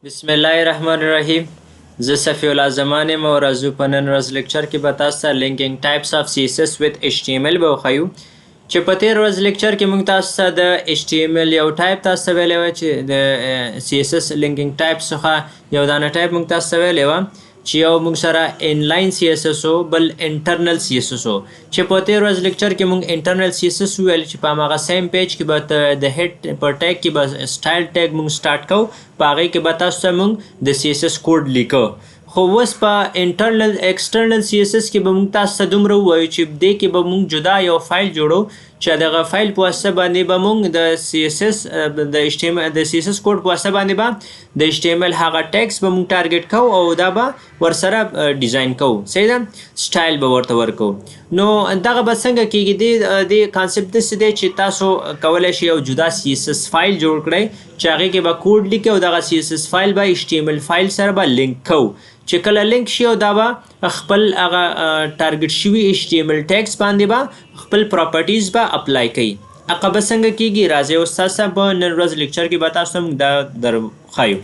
بسم الله الرحمن الرحیم. زه صفی الله زمان یم او راځو په نن ورځ لیکچر کې به تاسو ته لینکینګ ټایپس اف سی اس اس وذ ایچ ټي ایم ایل به وښیو چې په تېر ورځ لیکچر کې موږ تاسو ته د ایچ ټي ایم ایل یو ټایپ تاسو ته ویلی وه چې د سی اس اس لینکینګ ټایپ څخه یو دانه ټایپ موږ تاسو ته ویلی وه چې یو موږ سره انلاین سی اس اس و بل انټرنل سی اس اس و چې په تېر ورځ لیکچر کې موږ انټرنل سی اس اس وویل چې په هماغه سیم پیج کې به د هیډ په ټیګ کې به سټایل ټیګ موږ سټارټ کوو په هغې کې به تاسو ته موږ د سی اس اس کوډ لیکو خو اوس په انټرنل ایکسټرنل سی اس اس کې به موږ تاسو ته دومره ووایو چې دې کې به موږ جدا یو فایل جوړو چې دغه فایل په واسطه باندې به موږ د سی اس اس د ایچ ټي ایم د سی اس اس کوډ په واسطه باندې به د ایچ ټي ایم ایل هغه ټیکس به موږ ټارګټ کوو او دا به ورسره ډیزاین کوو صحیح ده سټایل به ورته ورکوو نو دغه به څنګه کېږي د کانسپټ داسې دی چې تاسو کولی شئ یو جدا سی اس اس فایل جوړ کړئ چې هغې کې به کوډ لیکئ او دغه سی اس اس فایل به ایچ ټي ایم ایل فایل سره به لینک کوو چې کله لینک شي او دا به خپل هغه ټارګټ شوي ایچ ټي ایم ایل ټیکس باندې به خپل پراپرټیز به اپلای کوي هغه به څنګه کېږي راځئ استاد صاحب په نن ورځ لیکچر کې به تاسو ته موږ دا در ښایو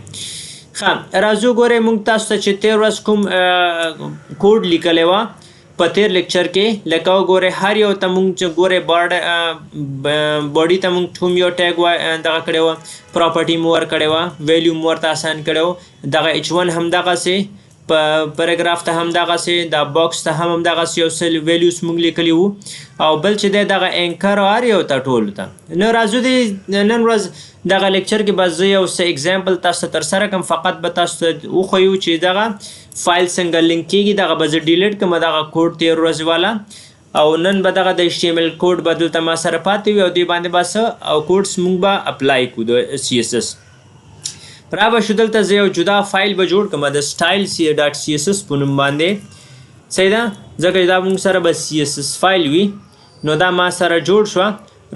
ښه راځو ګورئ موږ تاسو ته چې تېر ورځ کوم کوډ لیکلی وه په تېر لیکچر کې لکه وګورئ هر یو ته موږ چې ګورئ باډي ته موږ کوم یو ټیګ دغه کړی وه پراپرټي مو ورکړې وه ویلیو مو ورته اسان کړی و دغه ایچ ون همدغسې په پیراګراف ته همدغسې دا باکس ته هم همدغسې یو څه ویلیوز موږ لیکلي وو او بل چې دی دغه اینکر هر یو ته ټولو ته نو راځو د نن ورځ دغه لیکچر کې به زه یو څه اګزامپل تاسو ته ترسره کړم فقط به تاسو ته وښیو چې دغه فایل څنګه لینک کېږي دغه به زه ډیلیټ کړم دغه کوډ تېر ورځ والا او نن به دغه د ایچ ټي ایم ایل کوډ به دلته ما سره پاتې وي او دې باندې به څه او کوډس موږ به اپلای کړو د سی اس اس را به شو دلته زه یو جدا فایل به جوړ کړم د سټایل سی ډاټ سی اس اس په نوم باندې صحیح ده ځکه چې دا موږ سره به سی اس اس فایل وي نو دا ما سره جوړ شوه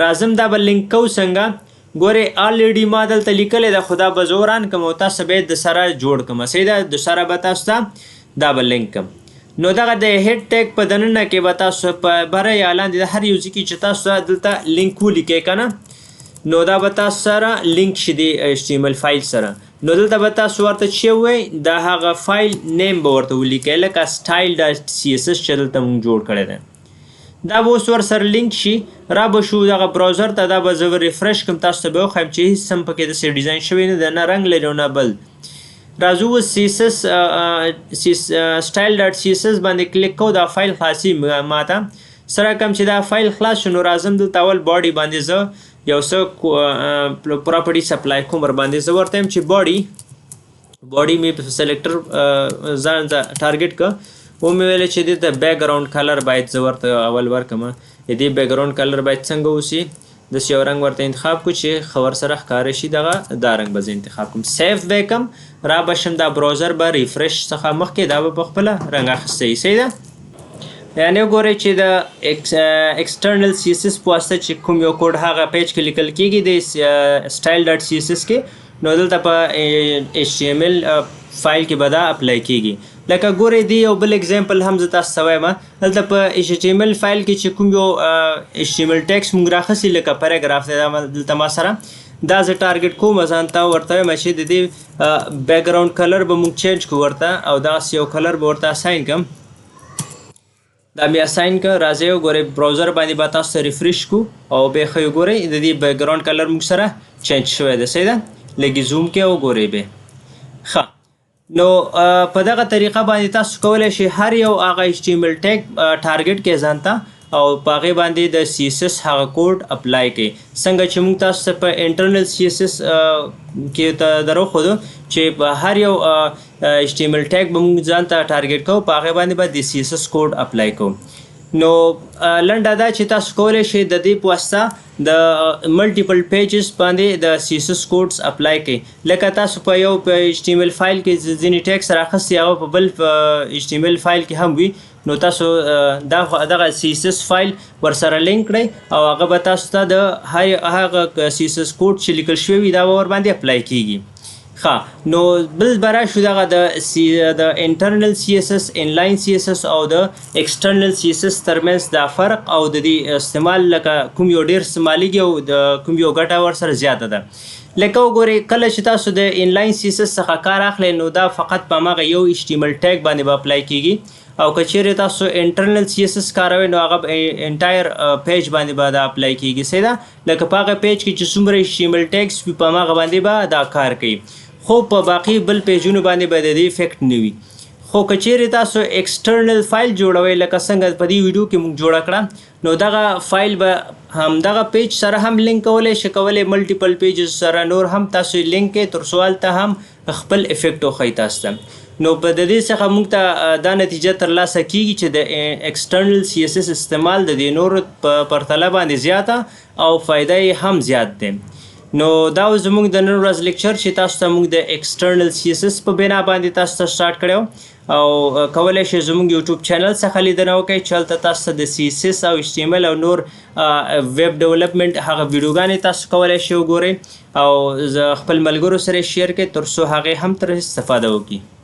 راځم دا به لینک کوو څنګه ګورئ الریډي ما دلته لیکلی ده خو دا به زه وران کړم او تاسو به یې د سره جوړ کړم صحیح ده د سره به تاسو ته دا به لینک کړم نو دغه د هیډ ټیګ په دننه کې به تاسو په بره یا لاندې د هر یو ځای کې چې تاسو دلته لینک ولیکئ که نه نو دا به تاسو سره لینک شي د ایچ ټي ایم ایل فایل سره نو دلته به تاسو ورته چې ووایئ د هغه فایل نیم به ورته ولیکئ لکه سټایل ډاټ سی اس اس چې دلته موږ جوړ کړی دی دا به اوس ورسره لینک شي را به شو دغه براوزر ته دا به زه ریفرش کړم تاسو ته به وښیم چې هېڅ هم پکې داسې ډیزاین شوی نه دی نه رنګ لري او نه بل راځو اوس سی اس اس سټایل ډاټ سی اس اس باندې کلیک کوو دا فایل خلاصي ماته سره کوم چې دا فایل خلاص شو نو راځم دلته اول باډي باندې زه یو څه پراپرټي سپلای کوم ورباندې زه ورته یم چې باډي مې په سلیکټر ځان ټارګټ که ومې ویلې چې دې ته بیکګراوند کلر باید زه ورته اول ورکړم د دې بیکګراوند کلر باید څنګه اوسي داسې یو رنګ ورته انتخاب کړو چې ښه ورسره ښکاره شي دغه دا رنګ به زه انتخاب کړم سیف به یې کړم را به شم دا براوزر به ریفرش څخه مخکې دا به په خپله رنګ اخیستی صحیح ده یعنې وګورئ چې د ایکسټرنل سی اس اس په واسطه چې کوم یو کوډ هغه پیج کې لیکل کېږي د سټایل ډاټ سی اس اس کې نو دلته په ایچ ټي ایم ایل فایل کې به دا اپلای کېږي لکه ګورئ دی یو بل اګزامپل هم زه تاسو ته وایم دلته په ایچ ټي ایم ایل فایل کې چې کوم یو ایچ ټي ایم ایل ټیکس موږ راخیستي لکه پیراګراف دی دلته ما سره دا زه ټارګټ کوم ځان ته ورته وایم چې د دې بیکګراوند کلر به موږ چینج کړو ورته او دغسې یو کلر به ورته اساین کړم دا مې اساین کړه راځئ وګورئ براوزر باندې به تاسو ته ریفرش کړو او بیا ښه وګورئ د دې بیکګراوند کلر موږ سره چینج شوی دی صحیح ده لږې زوم کې وګورئ بیا ښه نو په دغه طریقه باندې تاسو کولی شئ هر یو هغه ایچ ټي ایم ایل ټیګ ټارګټ کړئ ځان ته او په هغې باندې د سی اس اس هغه کوډ اپلای کړئ څنګه چې موږ تاسو ته په انټرنل سی اس اس کې ته دروښودو چې په هر یو ایچ ټي ایم ایل ټیګ به موږ ځان ته ټارګټ کوو په هغې باندې به د سی اس اس کوډ اپلای کوو نو لنډه دا چې تاسو کولی شئ د دې په واسطه د ملټیپل پیجز باندې د سی اس اس کوډس اپلای کړئ لکه تاسو په یو په ایچ ټي ایم ایل فایل کې ځینې ټیکس راخیستي هغه په بل ایچ ټي ایم ایل فایل کې هم وي نو تاسو دغه سی اس اس فایل ورسره لینک کړئ او هغه به تاسو ته د هغه سی اس اس کوډ چې لیکل شوی وي دا به ورباندې اپلای کېږي ښه نو بل به راشو دغه د انټرنل سی اس اس انلاین سی اس اس او د ایکسټرنل سی اس اس ترمنځ دا فرق او د دې استعمال لکه کوم یو ډېر استعمالیږي او د کوم یو ګټه ورسره زیاته ده لکه وګورئ کله چې تاسو د انلاین CSS څخه کار اخلئ نو دا فقط په هماغه یو HTML ټیګ باندې به اپلای کیږي او که چیرې تاسو انټرنل CSS کاروئ نو هغه انټایر پیج باندې به دا اپلای کیږي صحیح ده لکه په هغه پیج کې چې څومره HTML ټیګس وي په هماغه باندې به دا کار کوي خو په باقي بل پیجونو باندې به د دې افیکټ نه وي خو که چیرې تاسو ایکسټرنل فایل جوړوئ لکه څنګه په دې ویډیو کې موږ جوړه کړه نو دغه فایل به همدغه پیج سره هم لینک کولی شي کولی ملټیپل پیجز سره نور هم تاسو لینک کې تر څو هلته هم خپل افیکټ وښیي تاسو ته نو په د دې څخه موږ ته دا نتیجه ترلاسه کیږي چې د ایکسټرنل CSS استعمال د دې نور په پرتله باندې زیاته او فایده یې هم زیات دی نو دا زموږ د نن ورځ لیکچر چې تاسو ته موږ د ایکسټرنل CSS په بنا باندې تاسو ته سٹارټ کړو او کولی شئ زموږ یوټیوب چینل څخه لیدنه وکړئ چې هلته تاسو ته د CSS او HTML او نور ویب ډیولپمنټ هغه ویډیوګانې تاسو کولی شئ وګورئ او خپل ملګرو سره یې شیر کړئ تر څو هغې هم ترې استفاده وکړي